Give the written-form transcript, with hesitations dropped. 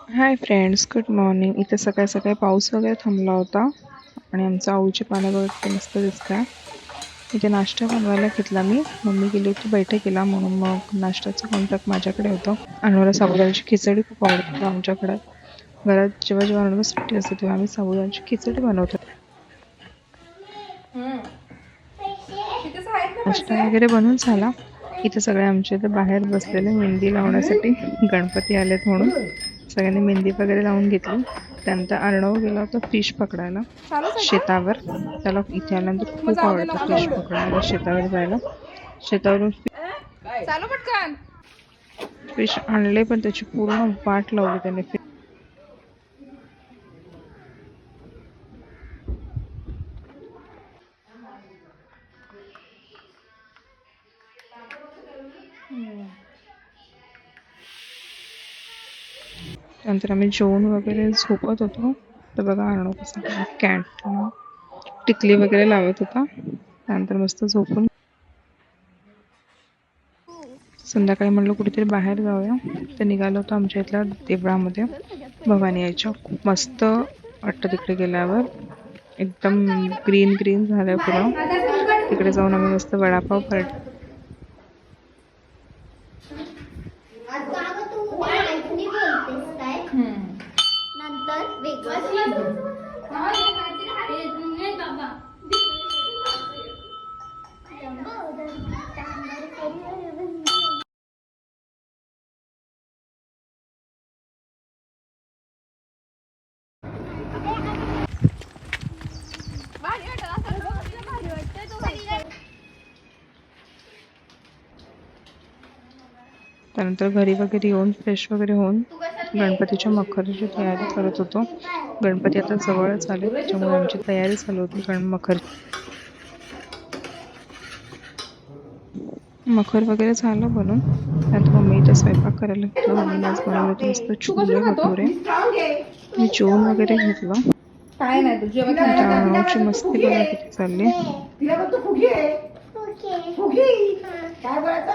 Hi friends, good morning. इथे सकाळी सकाळी पाऊस वगैरे थांबला होता आणि आमचं आऊची पानं बघा किती मस्त दिसतंय. इथे नाश्ता बनवायला घेतला मी. मम्मी गेली होती बैठकीला म्हणून मग नाश्त्याचं कॉन्ट्रॅक्ट माझ्याकडे होतं. आणि मला साबुदाण्याची खिचडी खूप आवडते. आमच्याकडे घरात जेव्हा जेव्हा नॉर्मल सुट्टी असते तेव्हा आम्ही साबुदाण्याची खिचडी बनवतो. नाश्ता वगैरे बनवून झाला. इथे सगळे आमच्या इथे बाहेर बसलेले मेहंदी लावण्यासाठी. गणपती आलेत म्हणून सगळ्यांनी मेहंदी वगैरे लावून घेतली. त्यानंतर अर्णव गेला होता फिश पकडायला शेतावर. त्याला इथे आल्यानंतर खूप आवडतं फिश पकडायला, शेतावर जायला. शेतावरून फिश आणले पण त्याची पूर्ण वाट लावली त्याने. नंतर आम्ही जेवण वगैरे झोपत होतो. तर बघा अर्णव कसा कॅट टिकली वगैरे लावत होता. त्यानंतर मस्त झोपून संध्याकाळी म्हणलं कुठेतरी बाहेर जाऊया. तर निघालो होतो आमच्या इथल्या देवळामध्ये भवानी यायच्या. खूप मस्त वाटतं तिकडे गेल्यावर. एकदम ग्रीन ग्रीन झालं पुरं. तिकडे जाऊन आम्ही मस्त वडापाव खाल्ला. त्यानंतर घरी वगैरे येऊन फ्रेश वगैरे होऊन गणपतीच्या मखरची तयारी करत होतो. गणपती आता जवळच आले त्याच्यामुळे आमची तयारी चालू होती मखर वगैरे झालं बनून. त्यात मम्मी इथं स्वयंपाक करायला घेतलं. मम्मीने आज बनवलं होतं मस्त छोले भटुरे. मी जेवण वगैरे घेतलं. अर्णवची मस्ती बघा किती चालली. काय बोलायचं?